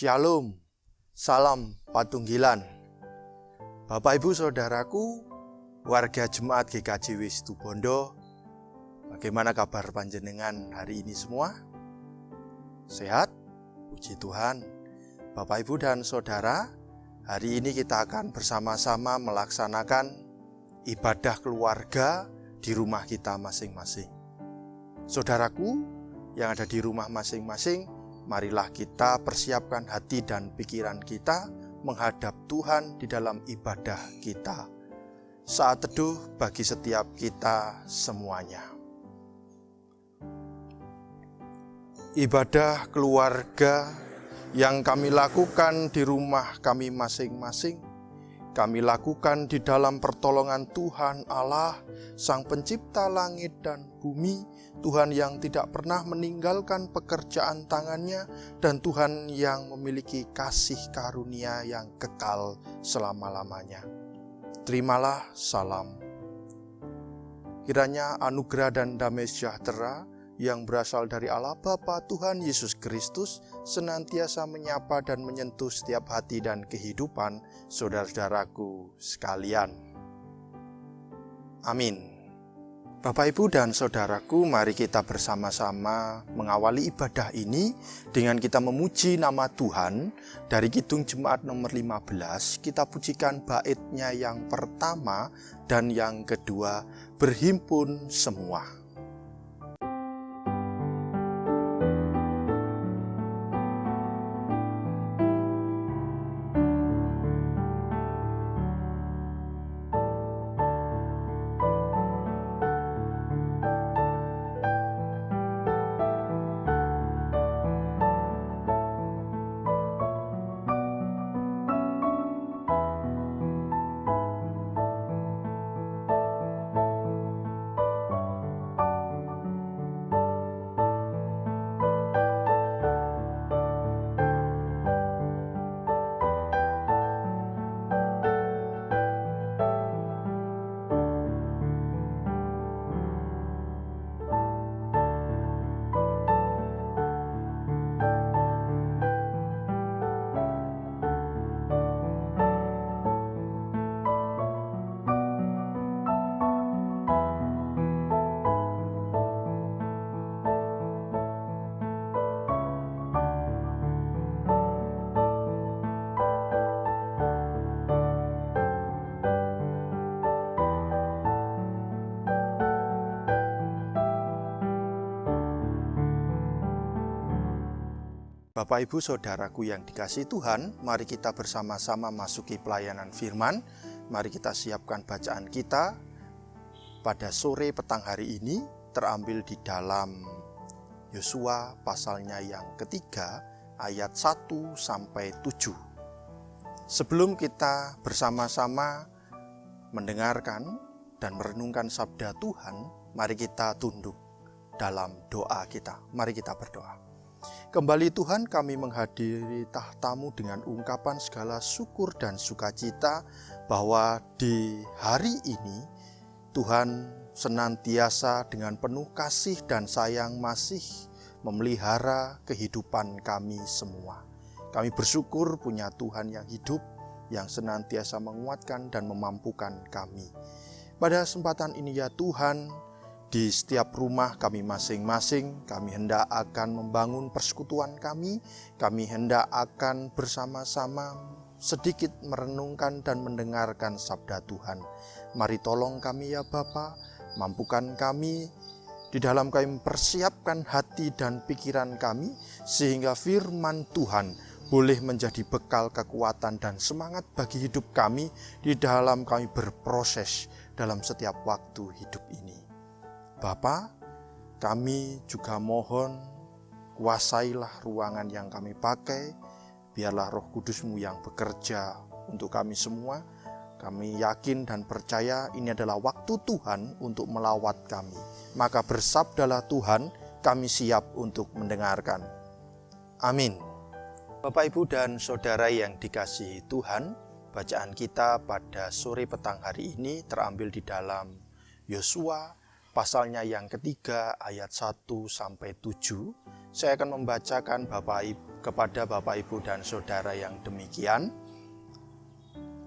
Shalom, salam patunggilan. Bapak Ibu Saudaraku, warga Jemaat GKJ Situbondo, bagaimana kabar panjenengan hari ini semua? Sehat? Puji Tuhan. Bapak Ibu dan Saudara, hari ini kita akan bersama-sama melaksanakan ibadah keluarga di rumah kita masing-masing. Saudaraku yang ada di rumah masing-masing, marilah kita persiapkan hati dan pikiran kita menghadap Tuhan di dalam ibadah kita. Saat teduh bagi setiap kita semuanya. Ibadah keluarga yang kami lakukan di rumah kami masing-masing, kami lakukan di dalam pertolongan Tuhan Allah, Sang Pencipta langit dan bumi, Tuhan yang tidak pernah meninggalkan pekerjaan tangannya, dan Tuhan yang memiliki kasih karunia yang kekal selama-lamanya. Terimalah salam. Kiranya anugerah dan damai sejahtera yang berasal dari Allah Bapa Tuhan Yesus Kristus senantiasa menyapa dan menyentuh setiap hati dan kehidupan saudara-saudaraku sekalian. Amin. Bapak, Ibu, dan Saudaraku, mari kita bersama-sama mengawali ibadah ini dengan kita memuji nama Tuhan. Dari Kidung Jemaat nomor 15, kita pujikan baitnya yang pertama dan yang kedua, berhimpun semua. Bapak, Ibu, Saudaraku yang dikasihi Tuhan, mari kita bersama-sama masuki pelayanan firman. Mari kita siapkan bacaan kita pada sore petang hari ini, terambil di dalam Yosua pasalnya yang ketiga, ayat 1-7. Sebelum kita bersama-sama mendengarkan dan merenungkan sabda Tuhan, mari kita tunduk dalam doa kita. Mari kita berdoa. Kembali Tuhan, kami menghadiri tahta-Mu dengan ungkapan segala syukur dan sukacita bahwa di hari ini Tuhan senantiasa dengan penuh kasih dan sayang masih memelihara kehidupan kami semua. Kami bersyukur punya Tuhan yang hidup, yang senantiasa menguatkan dan memampukan kami. Pada kesempatan ini ya Tuhan, di setiap rumah kami masing-masing, kami hendak akan membangun persekutuan kami hendak akan bersama-sama sedikit merenungkan dan mendengarkan sabda Tuhan. Mari tolong kami ya Bapa, mampukan kami di dalam kami mempersiapkan hati dan pikiran kami, sehingga firman Tuhan boleh menjadi bekal kekuatan dan semangat bagi hidup kami di dalam kami berproses dalam setiap waktu hidup ini. Bapa, kami juga mohon kuasailah ruangan yang kami pakai, biarlah Roh Kudus-Mu yang bekerja untuk kami semua. Kami yakin dan percaya ini adalah waktu Tuhan untuk melawat kami. Maka bersabdalah Tuhan, kami siap untuk mendengarkan. Amin. Bapak, Ibu, dan Saudara yang dikasihi Tuhan, bacaan kita pada sore petang hari ini terambil di dalam Yosua pasalnya yang ketiga ayat 1-7. Saya akan membacakan Bapak Ibu kepada Bapak, Ibu, dan Saudara yang demikian.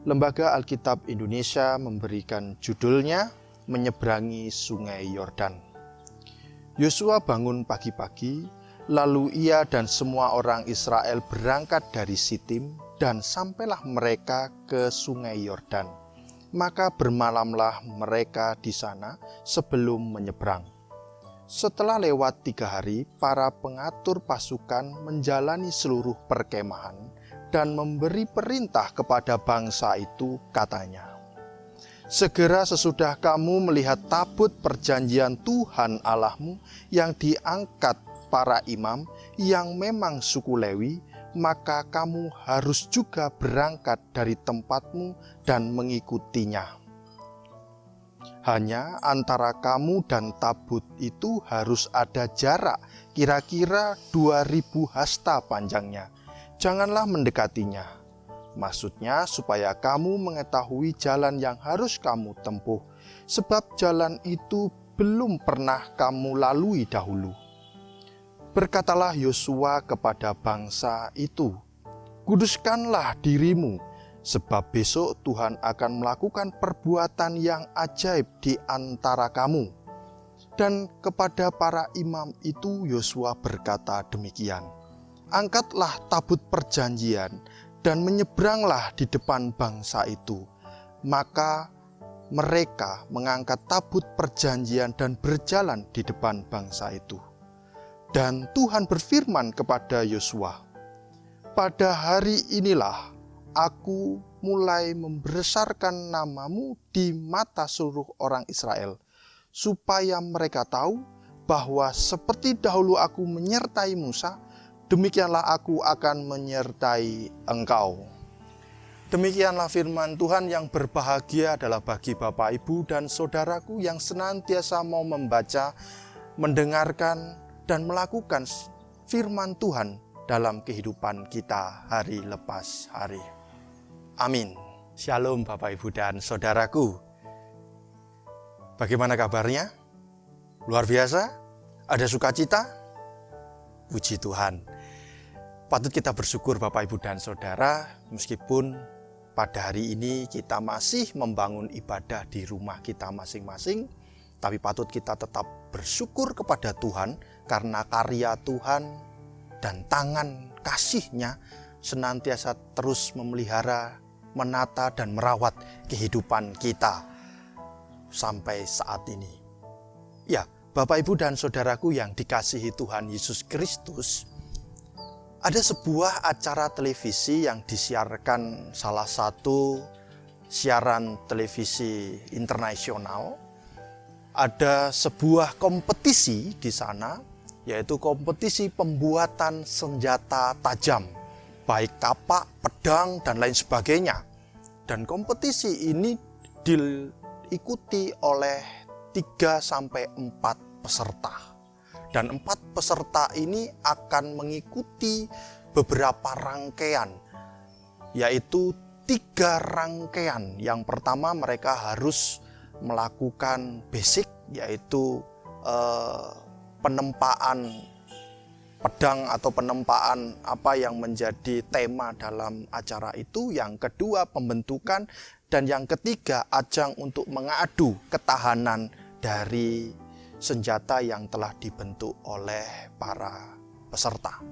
Lembaga Alkitab Indonesia memberikan judulnya Menyeberangi Sungai Yordan. Yosua bangun pagi-pagi, lalu ia dan semua orang Israel berangkat dari Sitim dan sampailah mereka ke Sungai Yordan. Maka bermalamlah mereka di sana sebelum menyeberang. Setelah lewat 3 hari, para pengatur pasukan menjalani seluruh perkemahan dan memberi perintah kepada bangsa itu, katanya, "Segera sesudah kamu melihat tabut perjanjian Tuhan Allahmu yang diangkat para imam yang memang suku Lewi, maka kamu harus juga berangkat dari tempatmu dan mengikutinya. Hanya antara kamu dan tabut itu harus ada jarak kira-kira 2000 hasta panjangnya. Janganlah mendekatinya. Maksudnya supaya kamu mengetahui jalan yang harus kamu tempuh, sebab jalan itu belum pernah kamu lalui dahulu." Berkatalah Yosua kepada bangsa itu, "Kuduskanlah dirimu, sebab besok Tuhan akan melakukan perbuatan yang ajaib di antara kamu." Dan kepada para imam itu Yosua berkata demikian, "Angkatlah tabut perjanjian dan menyeberanglah di depan bangsa itu." Maka mereka mengangkat tabut perjanjian dan berjalan di depan bangsa itu. Dan Tuhan berfirman kepada Yosua, "Pada hari inilah aku mulai membesarkan namamu di mata seluruh orang Israel, supaya mereka tahu bahwa seperti dahulu aku menyertai Musa, demikianlah aku akan menyertai engkau." Demikianlah firman Tuhan. Yang berbahagia adalah bagi Bapak, Ibu, dan Saudaraku yang senantiasa mau membaca, mendengarkan, dan melakukan firman Tuhan dalam kehidupan kita hari lepas hari. Amin. Shalom Bapak, Ibu, dan Saudaraku. Bagaimana kabarnya? Luar biasa? Ada sukacita? Puji Tuhan. Patut kita bersyukur Bapak, Ibu, dan Saudara, meskipun pada hari ini kita masih membangun ibadah di rumah kita masing-masing, tapi patut kita tetap bersyukur kepada Tuhan karena karya Tuhan dan tangan kasih-Nya senantiasa terus memelihara, menata, dan merawat kehidupan kita sampai saat ini. Ya, Bapak, Ibu, dan Saudaraku yang dikasihi Tuhan Yesus Kristus, ada sebuah acara televisi yang disiarkan salah satu siaran televisi internasional. Ada sebuah kompetisi di sana, yaitu kompetisi pembuatan senjata tajam, baik kapak, pedang, dan lain sebagainya. Dan kompetisi ini diikuti oleh 3-4 peserta. Dan 4 peserta ini akan mengikuti beberapa rangkaian, yaitu 3 rangkaian. Yang pertama mereka harus melakukan basic, yaitu penempaan pedang atau penempaan apa yang menjadi tema dalam acara itu. Yang kedua pembentukan, dan yang ketiga ajang untuk mengadu ketahanan dari senjata yang telah dibentuk oleh para peserta.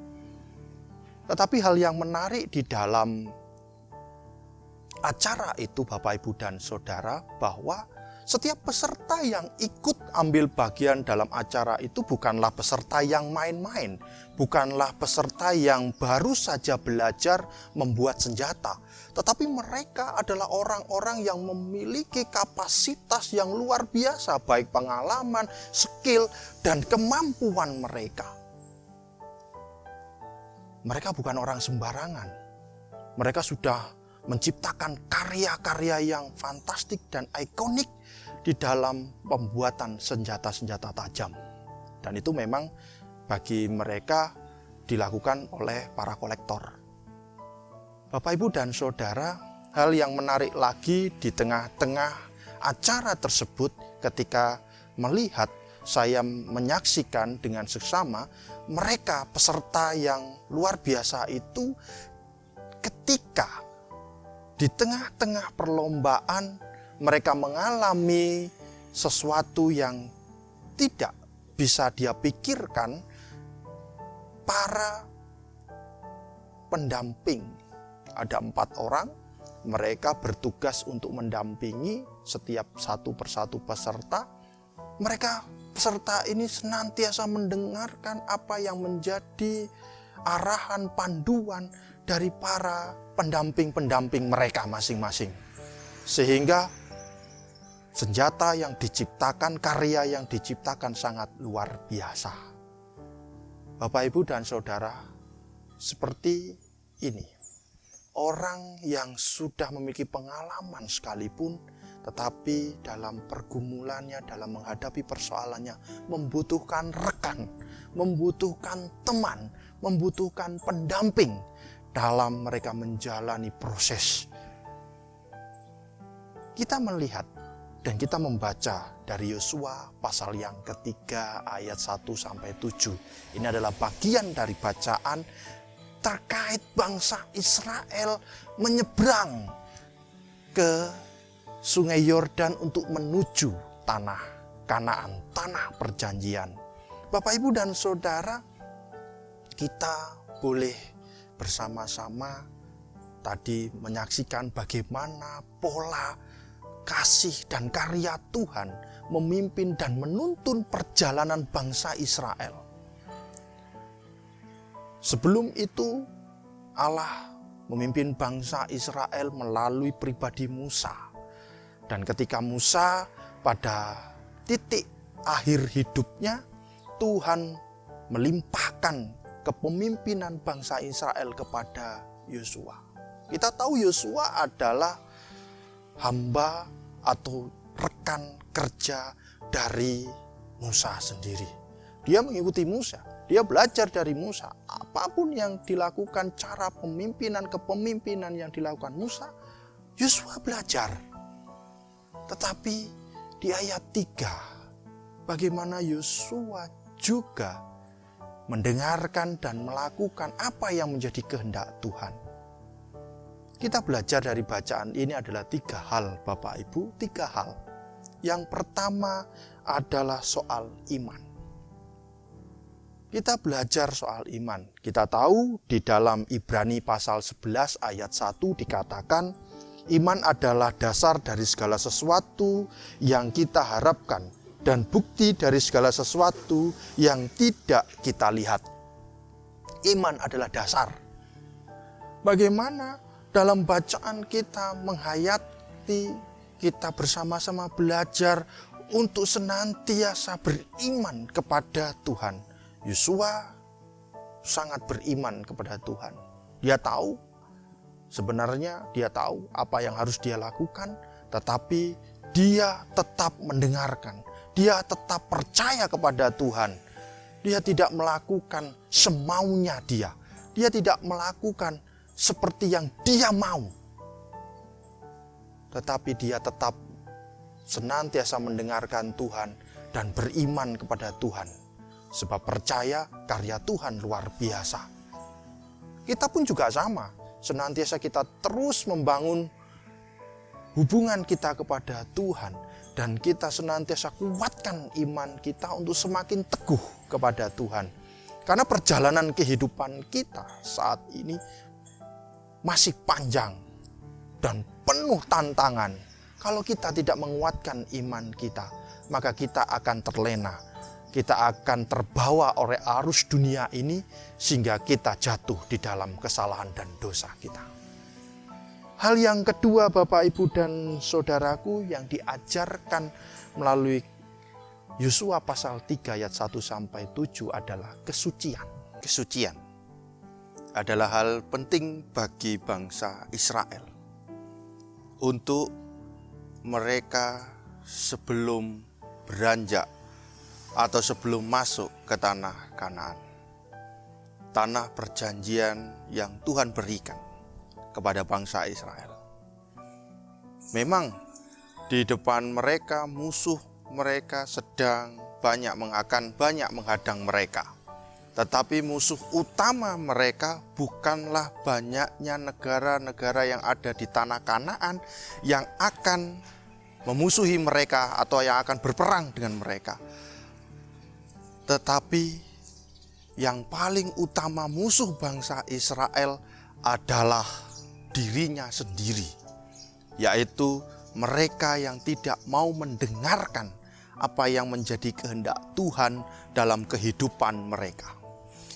Tetapi hal yang menarik di dalam acara itu Bapak, Ibu, dan Saudara, bahwa setiap peserta yang ikut ambil bagian dalam acara itu bukanlah peserta yang main-main, bukanlah peserta yang baru saja belajar membuat senjata, tetapi mereka adalah orang-orang yang memiliki kapasitas yang luar biasa, baik pengalaman, skill, dan kemampuan mereka. Mereka bukan orang sembarangan. Mereka sudah menciptakan karya-karya yang fantastik dan ikonik di dalam pembuatan senjata-senjata tajam. Dan itu memang bagi mereka dilakukan oleh para kolektor. Bapak, Ibu, dan Saudara, hal yang menarik lagi di tengah-tengah acara tersebut ketika melihat saya menyaksikan dengan seksama, mereka peserta yang luar biasa itu ketika di tengah-tengah perlombaan mereka mengalami sesuatu yang tidak bisa dia pikirkan, para pendamping, ada 4 orang, mereka bertugas untuk mendampingi setiap satu persatu peserta. Mereka peserta ini senantiasa mendengarkan apa yang menjadi arahan panduan dari para pendamping-pendamping mereka masing-masing. Sehingga senjata yang diciptakan, karya yang diciptakan sangat luar biasa. Bapak, Ibu, dan Saudara, seperti ini. Orang yang sudah memiliki pengalaman sekalipun, tetapi dalam pergumulannya, dalam menghadapi persoalannya, membutuhkan rekan, membutuhkan teman, membutuhkan pendamping dalam mereka menjalani proses. Kita melihat dan kita membaca dari Yosua pasal yang ketiga ayat 1-7. Ini adalah bagian dari bacaan terkait bangsa Israel menyeberang ke Sungai Yordan untuk menuju tanah Kanaan, tanah perjanjian. Bapak, Ibu, dan Saudara, kita boleh bersama-sama tadi menyaksikan bagaimana pola kasih dan karya Tuhan memimpin dan menuntun perjalanan bangsa Israel. Sebelum itu, Allah memimpin bangsa Israel melalui pribadi Musa. Dan ketika Musa pada titik akhir hidupnya, Tuhan melimpahkan kepemimpinan bangsa Israel kepada Yosua. Kita tahu Yosua adalah hamba atau rekan kerja dari Musa sendiri. Dia mengikuti Musa. Dia belajar dari Musa. Apapun yang dilakukan, cara kepemimpinan yang dilakukan Musa, Yosua belajar. Tetapi di ayat 3, bagaimana Yosua juga mendengarkan dan melakukan apa yang menjadi kehendak Tuhan. Kita belajar dari bacaan ini adalah 3 hal, Bapak Ibu, 3 hal. Yang pertama adalah soal iman. Kita belajar soal iman. Kita tahu di dalam Ibrani pasal 11 ayat 1 dikatakan, iman adalah dasar dari segala sesuatu yang kita harapkan dan bukti dari segala sesuatu yang tidak kita lihat. Iman adalah dasar. Bagaimana dalam bacaan kita menghayati, kita bersama-sama belajar untuk senantiasa beriman kepada Tuhan. Yosua sangat beriman kepada Tuhan. Dia tahu, sebenarnya dia tahu apa yang harus dia lakukan, tetapi dia tetap mendengarkan. Dia tetap percaya kepada Tuhan. Dia tidak melakukan semaunya dia. Dia tidak melakukan seperti yang dia mau. Tetapi dia tetap senantiasa mendengarkan Tuhan dan beriman kepada Tuhan. Sebab percaya karya Tuhan luar biasa. Kita pun juga sama. Senantiasa kita terus membangun hubungan kita kepada Tuhan. Dan kita senantiasa kuatkan iman kita untuk semakin teguh kepada Tuhan. Karena perjalanan kehidupan kita saat ini masih panjang dan penuh tantangan. Kalau kita tidak menguatkan iman kita, maka kita akan terlena. Kita akan terbawa oleh arus dunia ini sehingga kita jatuh di dalam kesalahan dan dosa kita. Hal yang kedua, Bapak, Ibu, dan Saudaraku, yang diajarkan melalui Yosua pasal 3 ayat 1-7 adalah kesucian. Kesucian adalah hal penting bagi bangsa Israel. Untuk mereka sebelum beranjak atau sebelum masuk ke tanah Kanaan, tanah perjanjian yang Tuhan berikan kepada bangsa Israel. Memang di depan mereka musuh mereka sedang akan banyak menghadang mereka. Tetapi musuh utama mereka bukanlah banyaknya negara-negara yang ada di tanah Kanaan yang akan memusuhi mereka atau yang akan berperang dengan mereka. Tetapi yang paling utama musuh bangsa Israel adalah dirinya sendiri, yaitu mereka yang tidak mau mendengarkan apa yang menjadi kehendak Tuhan dalam kehidupan mereka.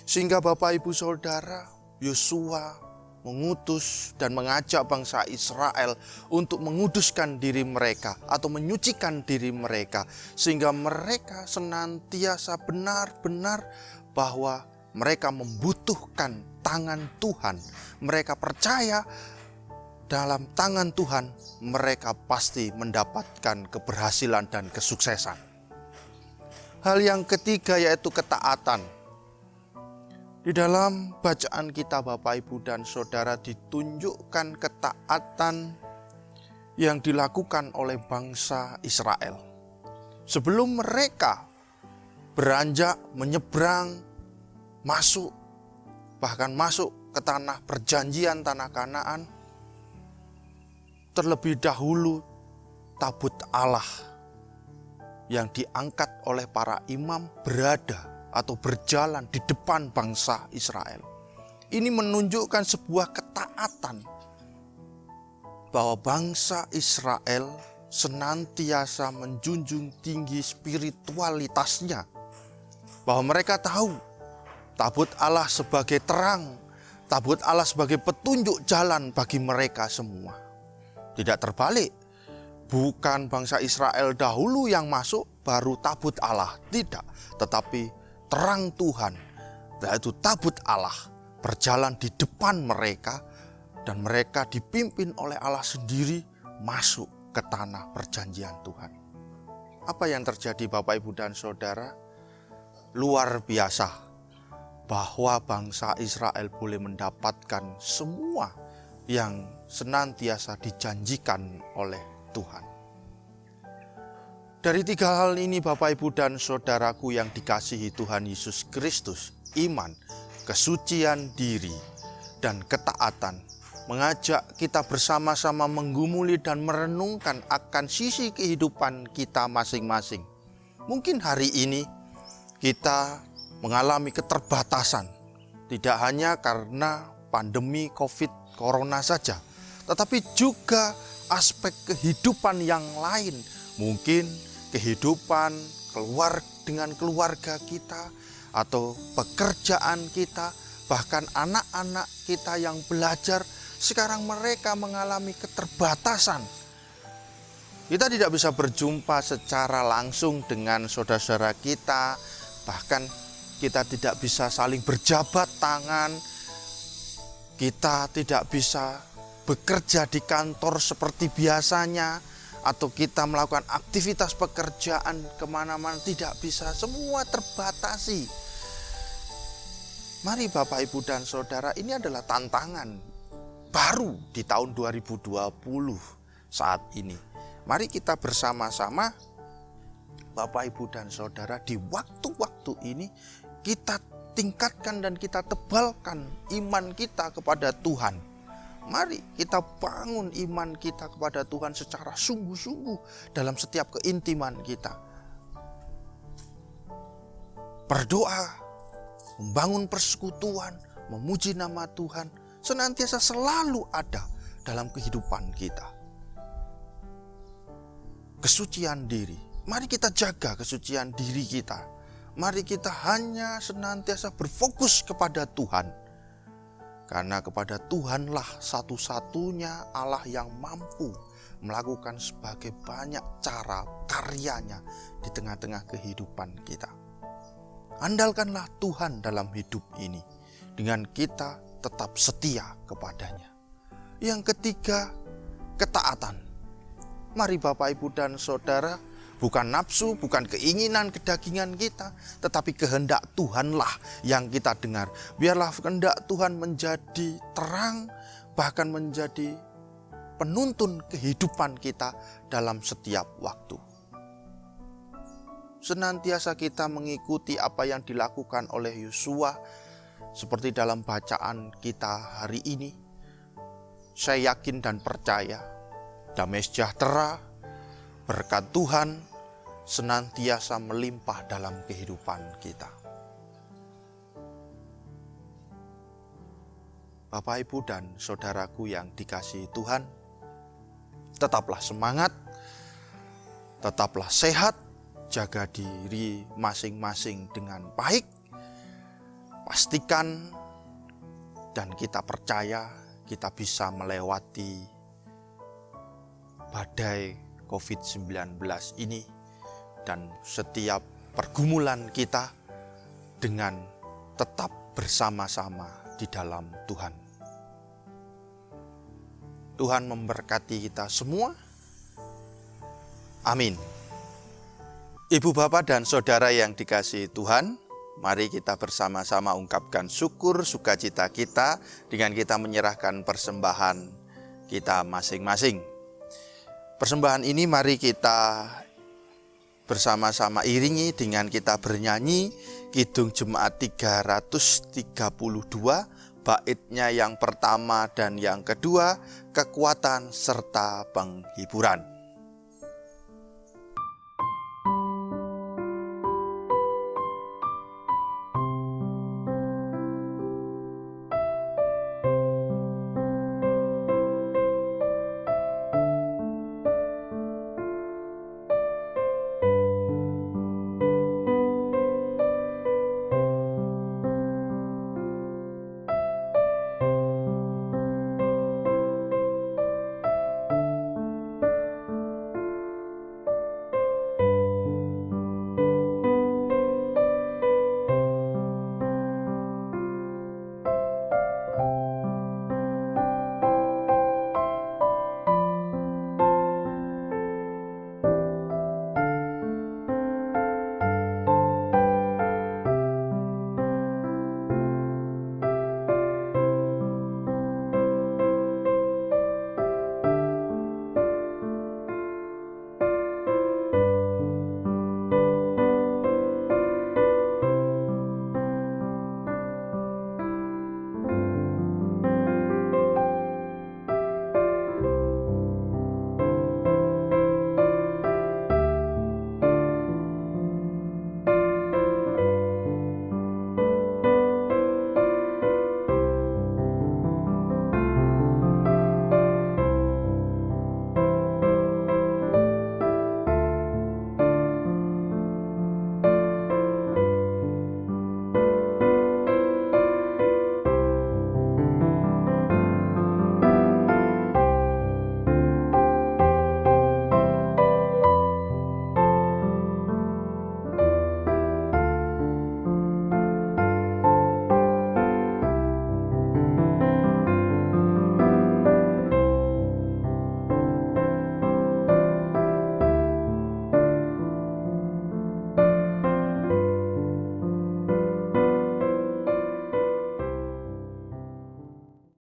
Sehingga Bapak Ibu Saudara, Yosua mengutus dan mengajak bangsa Israel untuk menguduskan diri mereka atau menyucikan diri mereka, sehingga mereka senantiasa benar-benar bahwa mereka membutuhkan tangan Tuhan. Mereka percaya dalam tangan Tuhan mereka pasti mendapatkan keberhasilan dan kesuksesan. Hal yang ketiga yaitu ketaatan. Di dalam bacaan kita Bapak Ibu dan Saudara ditunjukkan ketaatan yang dilakukan oleh bangsa Israel. Sebelum mereka beranjak menyeberang, bahkan masuk ke tanah perjanjian, tanah Kanaan, terlebih dahulu tabut Allah yang diangkat oleh para imam berada atau berjalan di depan bangsa Israel. Ini menunjukkan sebuah ketaatan bahwa bangsa Israel senantiasa menjunjung tinggi spiritualitasnya. Bahwa mereka tahu tabut Allah sebagai terang, tabut Allah sebagai petunjuk jalan bagi mereka semua. Tidak terbalik, bukan bangsa Israel dahulu yang masuk baru tabut Allah, tidak, tetapi terang Tuhan, yaitu tabut Allah, berjalan di depan mereka dan mereka dipimpin oleh Allah sendiri masuk ke tanah perjanjian Tuhan. Apa yang terjadi Bapak Ibu dan Saudara? Luar biasa bahwa bangsa Israel boleh mendapatkan semua yang senantiasa dijanjikan oleh Tuhan. Dari tiga hal ini Bapak Ibu dan Saudaraku yang dikasihi Tuhan Yesus Kristus, iman, kesucian diri, dan ketaatan mengajak kita bersama-sama menggumuli dan merenungkan akan sisi kehidupan kita masing-masing. Mungkin hari ini kita mengalami keterbatasan, tidak hanya karena pandemi Corona saja, tetapi juga aspek kehidupan yang lain. Mungkin kehidupan dengan keluarga kita, atau pekerjaan kita, bahkan anak-anak kita yang belajar, sekarang mereka mengalami keterbatasan. Kita tidak bisa berjumpa secara langsung dengan saudara-saudara kita, bahkan kita tidak bisa saling berjabat tangan, kita tidak bisa bekerja di kantor seperti biasanya, atau kita melakukan aktivitas pekerjaan kemana-mana, tidak bisa, semua terbatasi. Mari Bapak Ibu dan Saudara, ini adalah tantangan baru di tahun 2020 saat ini. Mari kita bersama-sama Bapak Ibu dan Saudara, di waktu-waktu ini kita tingkatkan dan kita tebalkan iman kita kepada Tuhan. Mari kita bangun iman kita kepada Tuhan secara sungguh-sungguh dalam setiap keintiman kita. Berdoa, membangun persekutuan, memuji nama Tuhan, senantiasa selalu ada dalam kehidupan kita. Kesucian diri, mari kita jaga kesucian diri kita. Mari kita hanya senantiasa berfokus kepada Tuhan. Karena kepada Tuhanlah satu-satunya Allah yang mampu melakukan sebagai banyak cara karyanya di tengah-tengah kehidupan kita. Andalkanlah Tuhan dalam hidup ini dengan kita tetap setia kepadanya. Yang ketiga, ketaatan. Mari Bapak Ibu dan Saudara, bukan nafsu, bukan keinginan kedagingan kita, tetapi kehendak Tuhanlah yang kita dengar. Biarlah kehendak Tuhan menjadi terang, bahkan menjadi penuntun kehidupan kita dalam setiap waktu. senantiasa kita mengikuti apa yang dilakukan oleh Yosua, seperti dalam bacaan kita hari ini. Saya yakin dan percaya, damai sejahtera, berkat Tuhan senantiasa melimpah dalam kehidupan kita. Bapak, Ibu, dan saudaraku yang dikasihi Tuhan, tetaplah semangat, tetaplah sehat, jaga diri masing-masing dengan baik. Pastikan dan kita percaya kita bisa melewati badai COVID-19 ini dan setiap pergumulan kita dengan tetap bersama-sama di dalam Tuhan. Tuhan memberkati kita semua. Amin. Ibu, bapak, dan saudara yang dikasihi Tuhan, mari kita bersama-sama ungkapkan syukur sukacita kita dengan kita menyerahkan persembahan kita masing-masing. Persembahan ini mari kita bersama-sama iringi dengan kita bernyanyi Kidung Jemaat 332, baitnya yang pertama dan yang kedua, kekuatan serta penghiburan.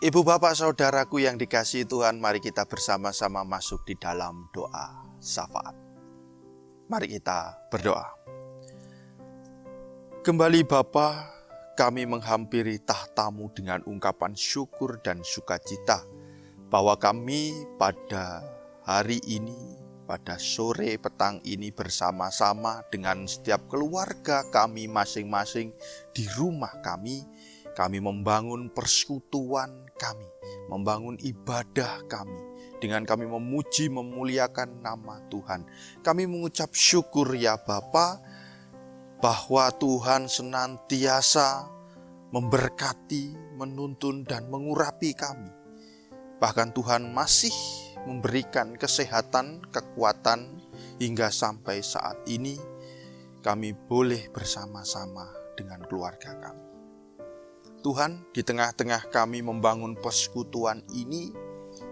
Ibu, bapak, saudaraku yang dikasihi Tuhan, mari kita bersama-sama masuk di dalam doa syafaat. Mari kita berdoa. Kembali Bapa, kami menghampiri tahta-Mu dengan ungkapan syukur dan sukacita bahwa kami pada hari ini, pada sore petang ini bersama-sama dengan setiap keluarga kami masing-masing di rumah kami membangun persekutuan kami, membangun ibadah kami, dengan kami memuji memuliakan nama Tuhan. Kami mengucap syukur ya Bapa, bahwa Tuhan senantiasa memberkati, menuntun dan mengurapi kami. Bahkan Tuhan masih memberikan kesehatan, kekuatan hingga sampai saat ini kami boleh bersama-sama dengan keluarga kami. Tuhan, di tengah-tengah kami membangun persekutuan ini,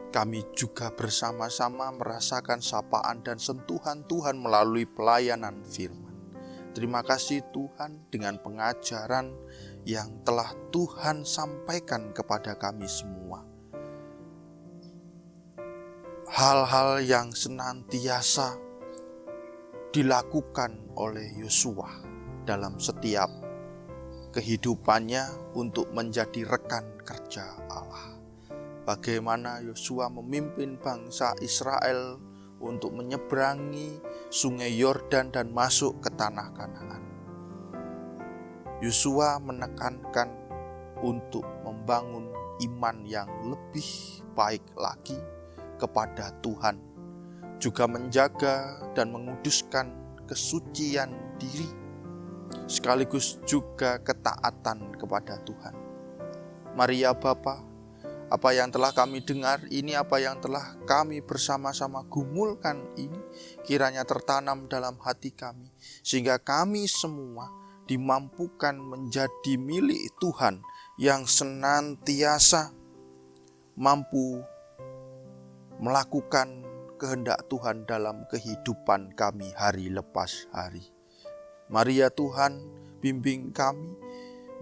kami juga bersama-sama merasakan sapaan dan sentuhan Tuhan melalui pelayanan firman. Terima kasih Tuhan dengan pengajaran yang telah Tuhan sampaikan kepada kami semua. Hal-hal yang senantiasa dilakukan oleh Yosua dalam setiap kehidupannya untuk menjadi rekan kerja Allah. Bagaimana Yosua memimpin bangsa Israel untuk menyeberangi sungai Yordan dan masuk ke tanah Kanaan. Yosua menekankan untuk membangun iman yang lebih baik lagi kepada Tuhan, juga menjaga dan menguduskan kesucian diri, sekaligus juga ketaatan kepada Tuhan. Mari ya Bapa, apa yang telah kami dengar ini, apa yang telah kami bersama-sama gumulkan ini, kiranya tertanam dalam hati kami, sehingga kami semua dimampukan menjadi milik Tuhan yang senantiasa mampu melakukan kehendak Tuhan dalam kehidupan kami hari lepas hari. Mari ya Tuhan, bimbing kami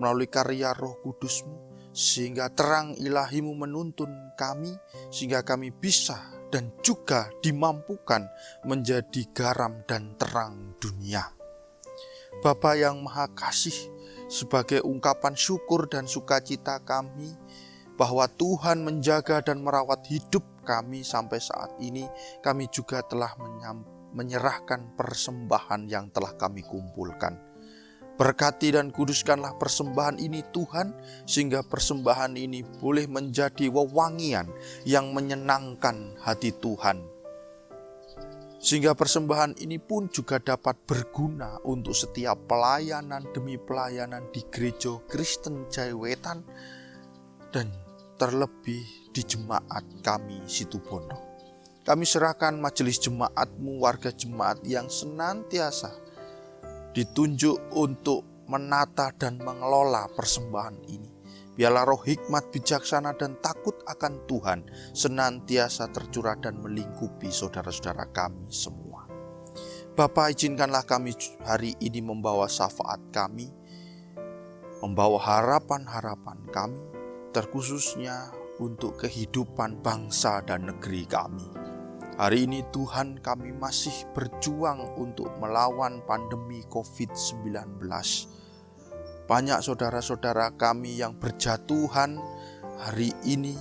melalui karya Roh Kudus-Mu, sehingga terang ilahi-Mu menuntun kami, sehingga kami bisa dan juga dimampukan menjadi garam dan terang dunia. Bapa yang Maha Kasih, sebagai ungkapan syukur dan sukacita kami bahwa Tuhan menjaga dan merawat hidup kami sampai saat ini, kami juga telah menyerahkan persembahan yang telah kami kumpulkan. Berkati dan kuduskanlah persembahan ini Tuhan, sehingga persembahan ini boleh menjadi wewangian yang menyenangkan hati Tuhan. Sehingga persembahan ini pun juga dapat berguna untuk setiap pelayanan demi pelayanan di Gereja Kristen Jaiwetan dan terlebih di jemaat kami Situbondo. Kami serahkan majelis jemaat-Mu, warga jemaat yang senantiasa ditunjuk untuk menata dan mengelola persembahan ini. Biarlah roh hikmat, bijaksana, dan takut akan Tuhan senantiasa tercurah dan melingkupi saudara-saudara kami semua. Bapa, izinkanlah kami hari ini membawa syafaat kami, membawa harapan-harapan kami, terkhususnya untuk kehidupan bangsa dan negeri kami. Hari ini Tuhan, kami masih berjuang untuk melawan pandemi COVID-19. Banyak saudara-saudara kami yang berjatuhan hari ini,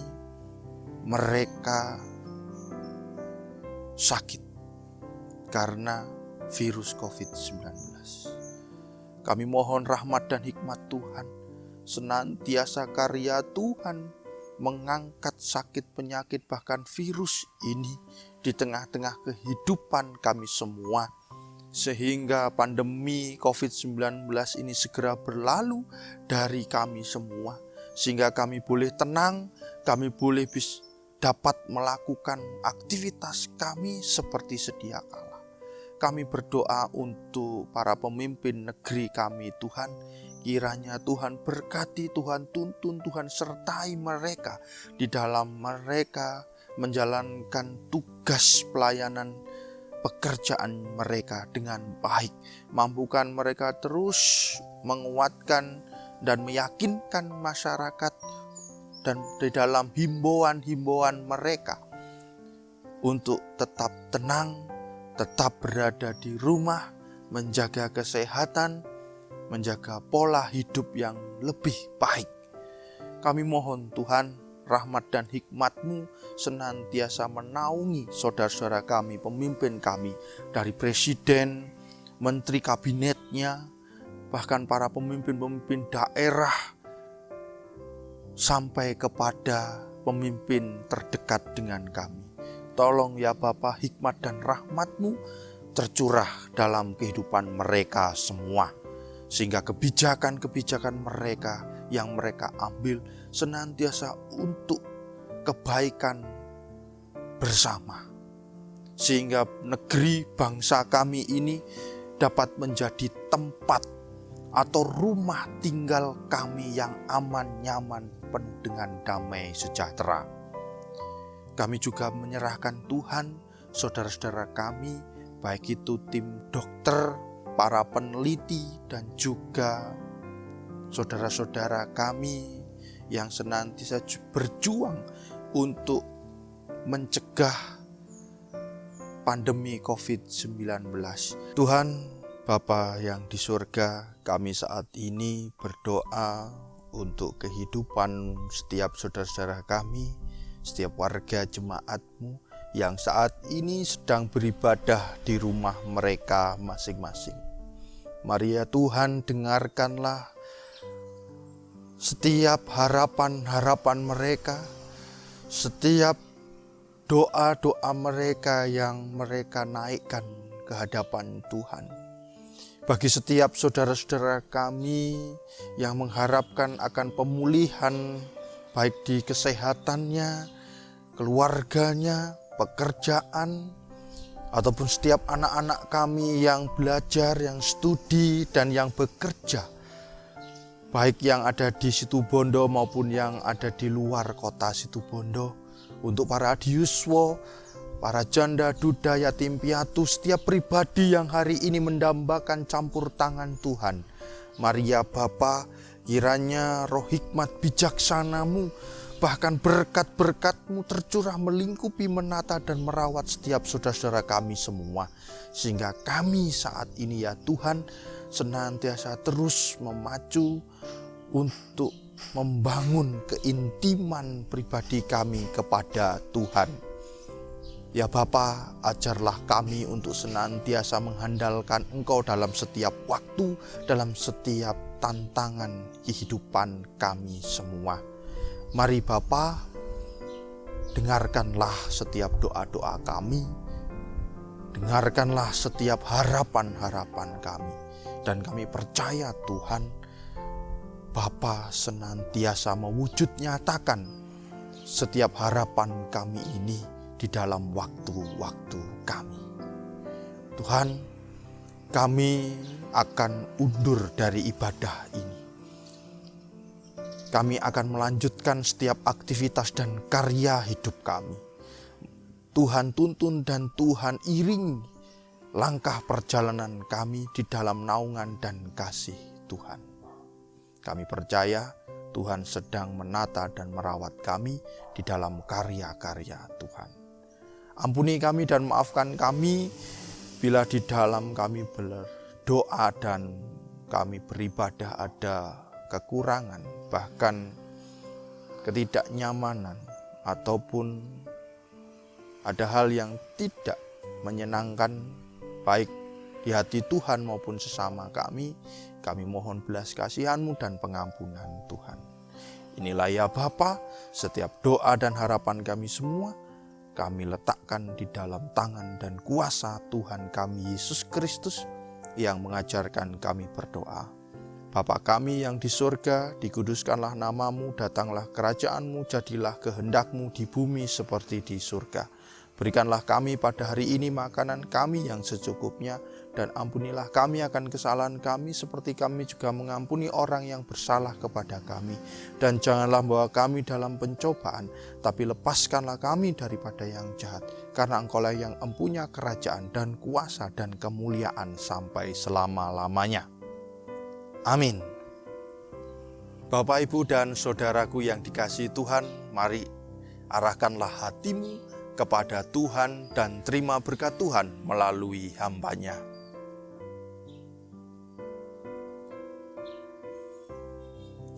mereka sakit karena virus COVID-19. Kami mohon rahmat dan hikmat Tuhan, senantiasa karya Tuhan mengangkat sakit, penyakit, bahkan virus ini di tengah-tengah kehidupan kami semua, sehingga pandemi COVID-19 ini segera berlalu dari kami semua, sehingga kami boleh tenang, kami boleh dapat melakukan aktivitas kami seperti sedia kala. Kami berdoa untuk para pemimpin negeri kami Tuhan, kiranya Tuhan berkati, Tuhan tuntun, Tuhan sertai mereka di dalam mereka menjalankan tugas pelayanan pekerjaan mereka dengan baik. Mampukan mereka terus menguatkan dan meyakinkan masyarakat dan di dalam himbauan-himbauan mereka untuk tetap tenang, tetap berada di rumah, menjaga kesehatan, menjaga pola hidup yang lebih baik. Kami mohon Tuhan, rahmat dan hikmat-Mu senantiasa menaungi saudara-saudara kami, pemimpin kami, dari presiden, menteri kabinetnya, bahkan para pemimpin-pemimpin daerah, sampai kepada pemimpin terdekat dengan kami. Tolong ya Bapa, hikmat dan rahmat-Mu tercurah dalam kehidupan mereka semua, sehingga kebijakan-kebijakan mereka yang mereka ambil senantiasa untuk kebaikan bersama, sehingga negeri bangsa kami ini dapat menjadi tempat atau rumah tinggal kami yang aman, nyaman, penuh dengan damai sejahtera. Kami juga menyerahkan Tuhan saudara-saudara kami, baik itu tim dokter, para peneliti, dan juga saudara-saudara kami yang senantiasa berjuang untuk mencegah pandemi COVID-19. Tuhan, Bapa yang di surga, kami saat ini berdoa untuk kehidupan setiap saudara-saudara kami, setiap warga jemaat-Mu yang saat ini sedang beribadah di rumah mereka masing-masing. Mari ya Tuhan, dengarkanlah setiap harapan-harapan mereka, setiap doa-doa mereka yang mereka naikkan ke hadapan Tuhan. Bagi setiap saudara-saudara kami yang mengharapkan akan pemulihan baik di kesehatannya, keluarganya, pekerjaan, ataupun setiap anak-anak kami yang belajar, yang studi, dan yang bekerja, baik yang ada di Situbondo maupun yang ada di luar kota Situbondo, untuk para adiuswo, para janda, duda, yatim piatu, setiap pribadi yang hari ini mendambakan campur tangan Tuhan. Mari ya Bapa, kiranya roh hikmat bijaksana-Mu, bahkan berkat-berkat-Mu tercurah melingkupi, menata, dan merawat setiap saudara-saudara kami semua. Sehingga kami saat ini ya Tuhan, senantiasa terus memacu untuk membangun keintiman pribadi kami kepada Tuhan. Ya Bapa, ajarlah kami untuk senantiasa mengandalkan Engkau dalam setiap waktu, dalam setiap tantangan kehidupan kami semua. Mari Bapa, dengarkanlah setiap doa-doa kami, dengarkanlah setiap harapan-harapan kami. Dan kami percaya Tuhan, Bapa senantiasa mewujud nyatakan setiap harapan kami ini di dalam waktu-waktu kami. Tuhan, kami akan undur dari ibadah ini. Kami akan melanjutkan setiap aktivitas dan karya hidup kami. Tuhan tuntun dan Tuhan iringi langkah perjalanan kami di dalam naungan dan kasih Tuhan. Kami percaya Tuhan sedang menata dan merawat kami di dalam karya-karya Tuhan. Ampuni kami dan maafkan kami bila di dalam kami berdoa dan kami beribadah ada kekurangan, bahkan ketidaknyamanan, ataupun ada hal yang tidak menyenangkan baik di hati Tuhan maupun sesama kami. Kami mohon belas kasihan-Mu dan pengampunan Tuhan. Inilah ya Bapa, setiap doa dan harapan kami semua kami letakkan di dalam tangan dan kuasa Tuhan kami Yesus Kristus yang mengajarkan kami berdoa. Bapa kami yang di surga, dikuduskanlah nama-Mu, datanglah kerajaan-Mu, jadilah kehendak-Mu di bumi seperti di surga. Berikanlah kami pada hari ini makanan kami yang secukupnya, dan ampunilah kami akan kesalahan kami seperti kami juga mengampuni orang yang bersalah kepada kami. Dan janganlah membawa kami dalam pencobaan, tapi lepaskanlah kami daripada yang jahat. Karena Engkaulah yang empunya kerajaan dan kuasa dan kemuliaan sampai selama-lamanya. Amin. Bapak, Ibu, dan saudaraku yang dikasihi Tuhan, mari arahkanlah hatimu kepada Tuhan dan terima berkat Tuhan melalui hamba-Nya.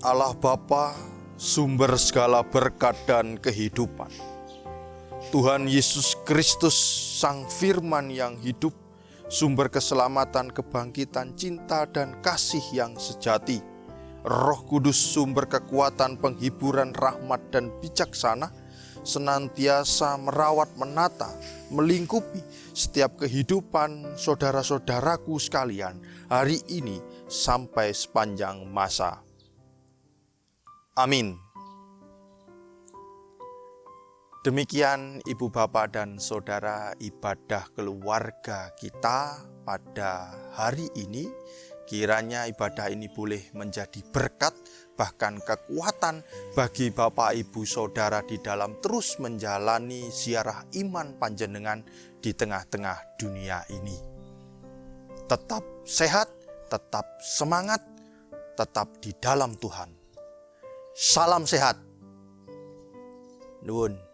Allah Bapa, sumber segala berkat dan kehidupan. Tuhan Yesus Kristus, Sang Firman yang hidup, sumber keselamatan, kebangkitan, cinta, dan kasih yang sejati. Roh Kudus, sumber kekuatan, penghiburan, rahmat, dan bijaksana, senantiasa merawat, menata, melingkupi setiap kehidupan saudara-saudaraku sekalian hari ini sampai sepanjang masa. Amin. Demikian Ibu, Bapak, dan Saudara ibadah keluarga kita pada hari ini. Kiranya ibadah ini boleh menjadi berkat, bahkan kekuatan bagi Bapak, Ibu, Saudara di dalam terus menjalani ziarah iman panjenengan di tengah-tengah dunia ini. Tetap sehat, tetap semangat, tetap di dalam Tuhan. Salam sehat. Nuwun.